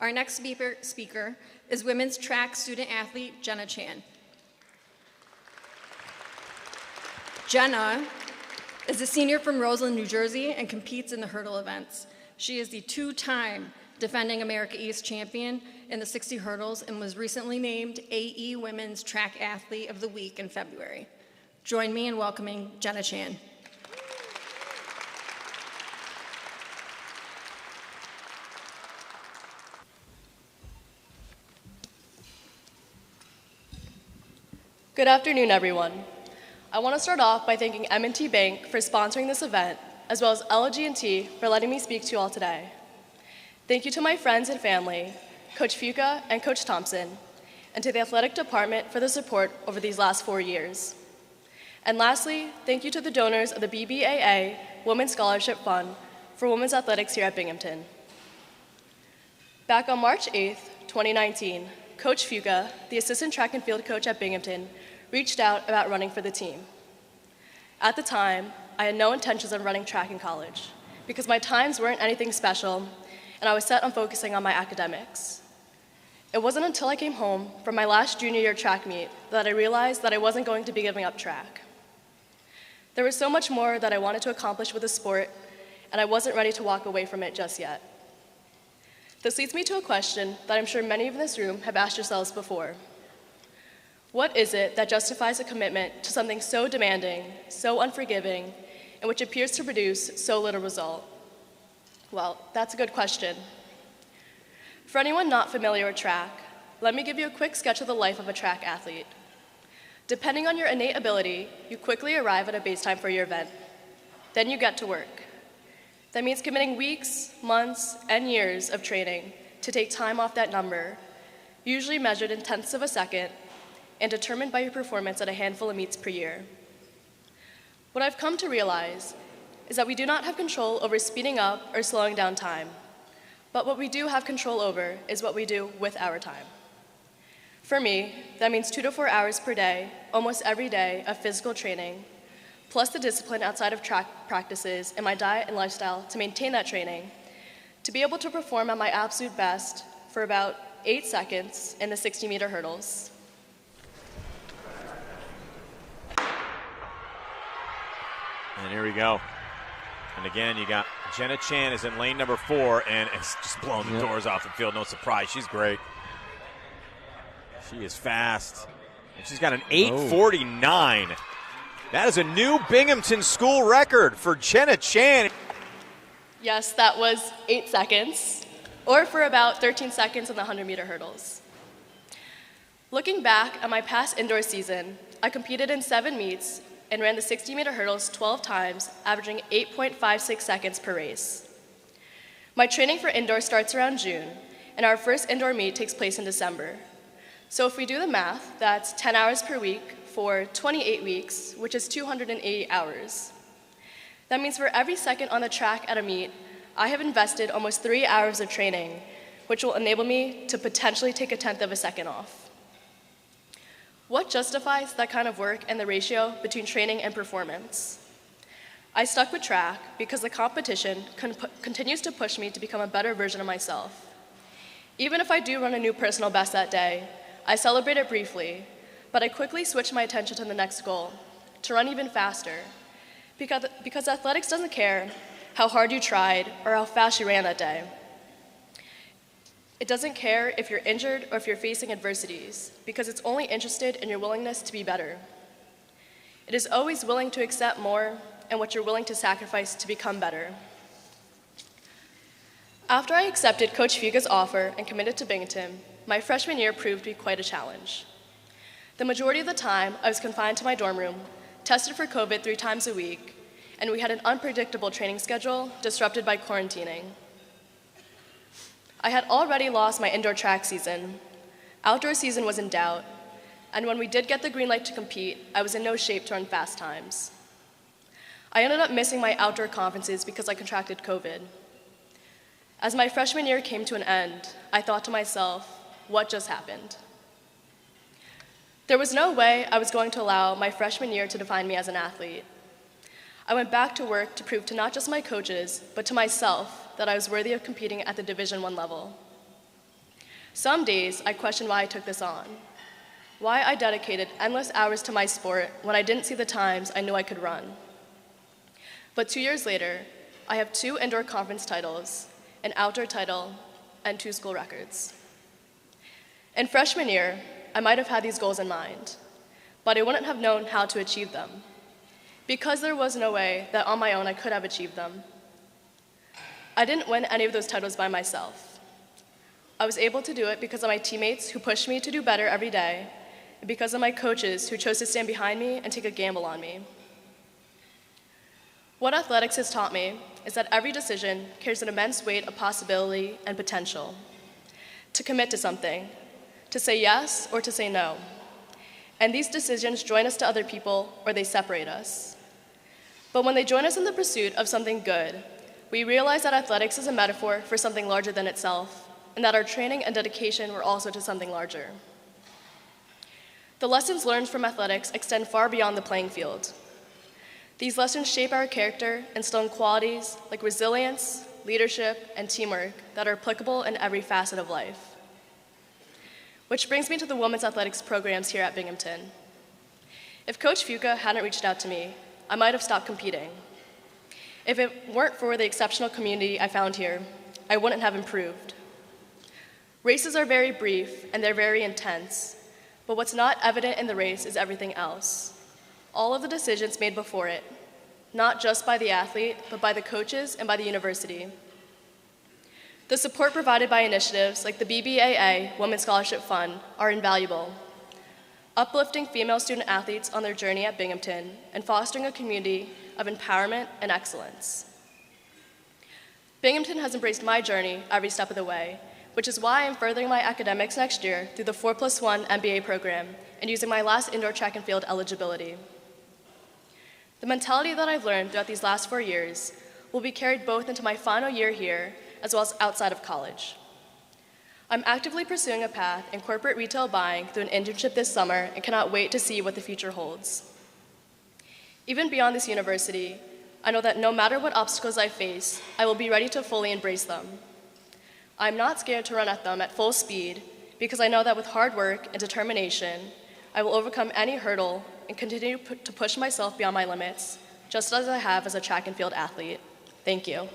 Our next speaker is women's track student athlete Jenna Chan. Jenna is a senior from Roseland, New Jersey, and competes in the hurdle events. She is the two-time defending America East champion in the 60 hurdles and was recently named AE Women's Track Athlete of the Week in February. Join me in welcoming Jenna Chan. Good afternoon, everyone. I want to start off by thanking M&T Bank for sponsoring this event, as well as LG&T for letting me speak to you all today. Thank you to my friends and family, Coach Fuca and Coach Thompson, and to the athletic department for the support over these last 4 years. And lastly, thank you to the donors of the BBAA Women's Scholarship Fund for women's athletics here at Binghamton. Back on March 8th, 2019, Coach Fuca, the assistant track and field coach at Binghamton, reached out about running for the team. At the time, I had no intentions of running track in college because my times weren't anything special and I was set on focusing on my academics. It wasn't until I came home from my last junior year track meet that I realized that I wasn't going to be giving up track. There was so much more that I wanted to accomplish with the sport and I wasn't ready to walk away from it just yet. This leads me to a question that I'm sure many of in this room have asked yourselves before. What is it that justifies a commitment to something so demanding, so unforgiving, and which appears to produce so little result? Well, that's a good question. For anyone not familiar with track, let me give you a quick sketch of the life of a track athlete. Depending on your innate ability, you quickly arrive at a base time for your event. Then you get to work. That means committing weeks, months, and years of training to take time off that number, usually measured in tenths of a second, and determined by your performance at a handful of meets per year. What I've come to realize is that we do not have control over speeding up or slowing down time, but what we do have control over is what we do with our time. For me, that means 2 to 4 hours per day, almost every day, of physical training, plus the discipline outside of track practices and my diet and lifestyle to maintain that training, to be able to perform at my absolute best for about 8 seconds in the 60-meter hurdles. And here we go. And again, you got Jenna Chan is in lane number 4 and is just blowing the doors off the field. No surprise. She's great. She is fast. And she's got an 8:49. That is a new Binghamton school record for Jenna Chan. Yes, that was 8 seconds, or for about 13 seconds in the 100-meter hurdles. Looking back at my past indoor season, I competed in 7 meets and ran the 60-meter hurdles 12 times, averaging 8.56 seconds per race. My training for indoor starts around June, and our first indoor meet takes place in December. So if we do the math, that's 10 hours per week for 28 weeks, which is 280 hours. That means for every second on the track at a meet, I have invested almost 3 hours of training, which will enable me to potentially take a tenth of a second off. What justifies that kind of work and the ratio between training and performance? I stuck with track because the competition continues to push me to become a better version of myself. Even if I do run a new personal best that day, I celebrate it briefly, but I quickly switch my attention to the next goal, to run even faster, because athletics doesn't care how hard you tried or how fast you ran that day. It doesn't care if you're injured or if you're facing adversities, because it's only interested in your willingness to be better. It is always willing to accept more and what you're willing to sacrifice to become better. After I accepted Coach Fuga's offer and committed to Binghamton, my freshman year proved to be quite a challenge. The majority of the time, I was confined to my dorm room, tested for COVID 3 times a week, and we had an unpredictable training schedule disrupted by quarantining. I had already lost my indoor track season. Outdoor season was in doubt, and when we did get the green light to compete, I was in no shape to run fast times. I ended up missing my outdoor conferences because I contracted COVID. As my freshman year came to an end, I thought to myself, what just happened? There was no way I was going to allow my freshman year to define me as an athlete. I went back to work to prove to not just my coaches, but to myself that I was worthy of competing at the Division I level. Some days I question why I took this on, why I dedicated endless hours to my sport when I didn't see the times I knew I could run. But 2 years later, I have 2 indoor conference titles, an outdoor title, and 2 school records. In freshman year, I might have had these goals in mind, but I wouldn't have known how to achieve them, because there was no way that on my own I could have achieved them. I didn't win any of those titles by myself. I was able to do it because of my teammates who pushed me to do better every day, and because of my coaches who chose to stand behind me and take a gamble on me. What athletics has taught me is that every decision carries an immense weight of possibility and potential. To commit to something, to say yes or to say no. And these decisions join us to other people or they separate us. But when they join us in the pursuit of something good, we realize that athletics is a metaphor for something larger than itself, and that our training and dedication were also to something larger. The lessons learned from athletics extend far beyond the playing field. These lessons shape our character and instill qualities like resilience, leadership, and teamwork that are applicable in every facet of life. Which brings me to the women's athletics programs here at Binghamton. If Coach Fuca hadn't reached out to me, I might have stopped competing. If it weren't for the exceptional community I found here, I wouldn't have improved. Races are very brief and they're very intense, but what's not evident in the race is everything else. All of the decisions made before it, not just by the athlete, but by the coaches and by the university. The support provided by initiatives like the BBAA Women's Scholarship Fund are invaluable, uplifting female student athletes on their journey at Binghamton and fostering a community of empowerment and excellence. Binghamton has embraced my journey every step of the way, which is why I'm furthering my academics next year through the 4+1 MBA program and using my last indoor track and field eligibility. The mentality that I've learned throughout these last 4 years will be carried both into my final year here as well as outside of college. I'm actively pursuing a path in corporate retail buying through an internship this summer and cannot wait to see what the future holds. Even beyond this university, I know that no matter what obstacles I face, I will be ready to fully embrace them. I'm not scared to run at them at full speed because I know that with hard work and determination, I will overcome any hurdle and continue to push myself beyond my limits, just as I have as a track and field athlete. Thank you.